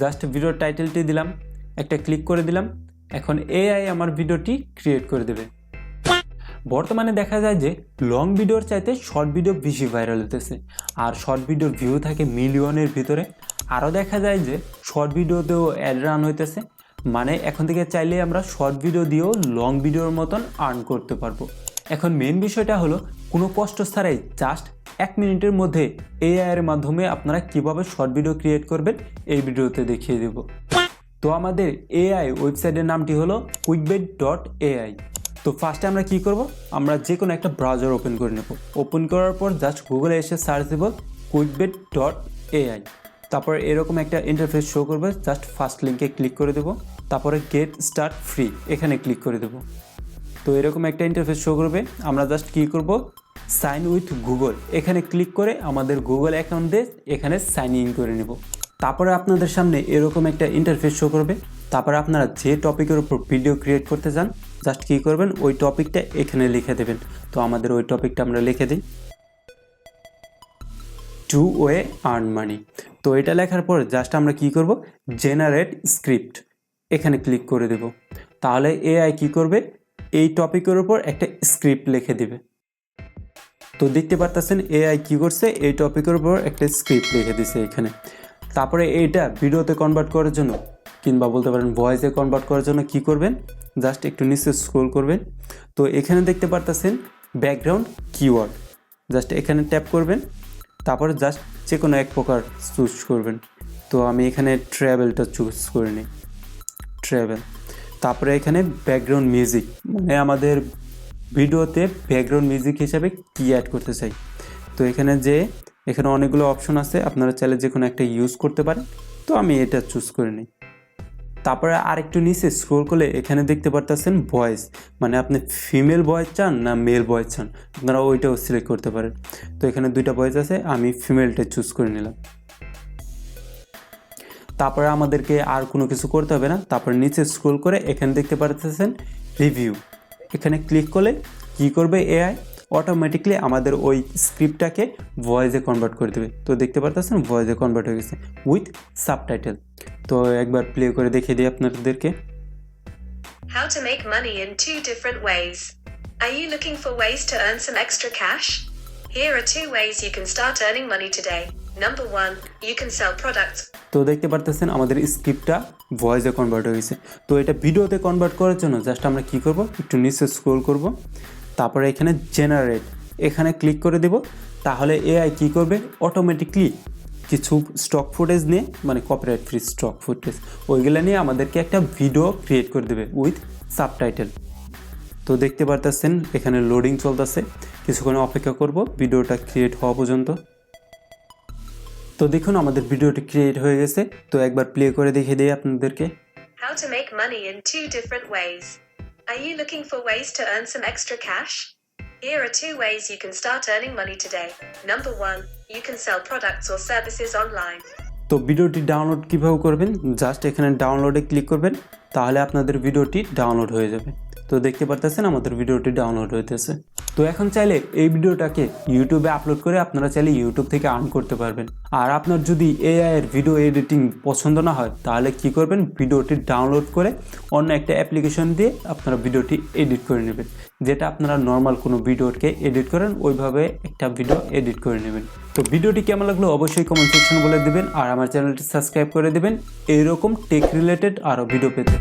Just ভিডিওর টাইটেলটি দিলাম, একটা ক্লিক করে দিলাম। এখন এআই আমার ভিডিওটি ক্রিয়েট করে দেবে। বর্তমানে দেখা যায় যে লং ভিডিওর চাইতে শর্ট ভিডিও বেশি ভাইরাল হতেছে, আর শর্ট ভিডিওর ভিউ থাকে মিলিয়নের ভিতরে। আরও দেখা যায় যে শর্ট ভিডিওতেও অ্যাড রান হইতেছে, মানে এখন থেকে চাইলে আমরা শর্ট ভিডিও দিয়েও লং ভিডিওর মতন আর্ন করতে পারবো। এখন মেন বিষয়টা হলো কোনো কষ্ট ছাড়াই জাস্ট 1 মিনিটের মধ্যে এআই এর মাধ্যমে আপনারা কিভাবে শর্ট ভিডিও ক্রিয়েট করবেন এই ভিডিওতে দেখিয়ে দেব। তো আমাদের এআই ওয়েবসাইটের নামটি হলো quickbait.ai। তো ফার্স্টে আমরা কি করব, আমরা যে কোনো একটা ব্রাউজার ওপেন করে নেব। ওপেন করার পর জাস্ট গুগলে এসে সার্চ দেব quickbait.ai। তারপর এরকম একটা ইন্টারফেস শো করবে, জাস্ট ফার্স্ট লিঙ্কে ক্লিক করে দেব। তারপরে গেট স্টার্ট ফ্রি এখানে ক্লিক করে দেব। তো এরকম একটা ইন্টারফেস শো করবে। আমরা জাস্ট কি করব, সাইন উইথ গুগল এখানে ক্লিক করে আমাদের গুগল অ্যাকাউন্ট দিয়ে এখানে সাইন ইন করে নেব। তারপরে আপনাদের সামনে এরকম একটা ইন্টারফেস শো করবে। তারপরে আপনারা যে টপিকের উপর ভিডিও ক্রিয়েট করতে চান জাস্ট কী করবেন, ওই টপিকটা এখানে লিখে দেবেন। তো আমাদের ওই টপিকটা আমরা লিখে দিই, 2 ওয়ে আর্ন মানি। তো এটা লেখার পর জাস্ট আমরা কি করব, জেনারেট স্ক্রিপ্ট এখানে ক্লিক করে দেব। তাহলে এআই কি করবে, এই টপিকের উপর একটা স্ক্রিপ্ট লিখে দিবে। তো দেখতে পারতেছেন এআই কি করছে, এই টপিকের উপর একটা স্ক্রিপ্ট লিখে দিছে এখানে। তারপরে এইটা ভিডিওতে কনভার্ট করার জন্য কিংবা বলতে পারেন ভয়েসে কনভার্ট করার জন্য কি করবেন, জাস্ট একটু নিচে স্ক্রল করবেন। তো এখানে দেখতে পারতেছেন ব্যাকগ্রাউন্ড কিওয়ার্ড, জাস্ট এখানে ট্যাপ করবেন। তারপরে জাস্ট যে কোনো এক প্রকার চুজ করবেন। তো আমি এখানে ট্রাভেলটা চুজ করে নিই, ট্রাভেল। তারপরে এখানে ব্যাকগ্রাউন্ড মিউজিক, মানে আমাদের ভিডিওতে ব্যাকগ্রাউন্ড মিউজিক হিসাবে কি অ্যাড করতে চাই। তো এখানে অনেকগুলো অপশন আছে, আপনারা চাইলে যে কোনো একটা ইউজ করতে পারেন। তো আমি এটা চুজ করে নিই। তারপরে আরেকটু নিচে স্ক্রল করলে এখানে দেখতে পারতেছেন ভয়েস, মানে আপনি ফিমেল ভয়েস চান না মেল ভয়েস চান, আপনারা ওইটাও সিলেক্ট করতে পারেন। তো এখানে দুইটা ভয়েস আছে, আমি ফিমেলটা চুজ করে নিলাম। তারপরে আমাদেরকে আর কোনো কিছু করতে হবে না। তারপরে নিচে স্ক্রল করে এখানে দেখতে পারতেছেন রিভিউ, এখানে ক্লিক করলে কি করবে, এআই অটোমেটিকলি আমাদের ওই স্ক্রিপ্টটাকে ভয়েসে কনভার্ট করে দেবে। তো দেখতে পারতেছেন ভয়েসে কনভার্ট হয়ে গেছে উইথ সাবটাইটেল। তো একবার প্লে করে দেখিয়ে দিই আপনাদেরকে। How to make money in 2 different ways. Are you looking for ways to earn some extra cash? Here are 2 ways you can start earning money today. Number 1, you can sell products. তো দেখতে পারতেছেন আমাদের স্ক্রিপ্টটা ভয়েসে convert হয়ে গেছে। তো এটা ভিডিওতে convert করার জন্য জাস্ট আমরা কি করব, একটু নিচে স্ক্রল করব। তারপরে এখানে জেনারেট এখানে ক্লিক করে দেব। তাহলে এআই কি করবে, অটোমেটিকলি কিছু স্টক ফুটেজ নিয়ে, মানে কপিরাইট ফ্রি স্টক ফুটেজ, ওইগুলো নিয়ে আমাদেরকে একটা ভিডিও ক্রিয়েট করে দেবে উইথ সাবটাইটেল। তো দেখতে পারতেছেন এখানে লোডিং চলতেছে, কিছুক্ষণ অপেক্ষা করব ভিডিওটা ক্রিয়েট হওয়া পর্যন্ত। তো দেখুন আমাদের ভিডিওটি ক্রিয়েট হয়ে গেছে। তো একবার প্লে করে দেখিয়ে দিই আপনাদেরকে। How to make money in 2 different ways. Are you looking for ways to earn some extra cash? Here are 2 ways you can start earning money today. Number 1, you can sell products or services online. তো ভিডিওটি download কীভাবে করবেন, just এখানে ডাউনলোডে click করবেন, তাহলে আপনাদের ভিডিওটি ডাউনলোড হয়ে যাবে। তো দেখতে পারতেছেন আমাদের ভিডিওটি ডাউনলোড হইতেছে। তো এখন চাইলে এই ভিডিওটাকে ইউটিউবে আপলোড করে আপনারা চাইলে ইউটিউব থেকে আর্ন করতে পারবেন। আর আপনার যদি এআই এর ভিডিও এডিটিং পছন্দ না হয় তাহলে কি করবেন, ভিডিওটি ডাউনলোড করে অন্য একটা অ্যাপ্লিকেশন দিয়ে আপনারা ভিডিওটি এডিট করে নেবেন, যেটা আপনারা নর্মাল কোনো ভিডিওকে এডিট করেন ওইভাবে একটা ভিডিও এডিট করে নেবেন। তো ভিডিওটি কেমন লাগলো অবশ্যই কমেন্ট সেকশন বলে দেবেন, আর আমার চ্যানেলটি সাবস্ক্রাইব করে দেবেন এইরকম টেক রিলেটেড আরও ভিডিও পেতে।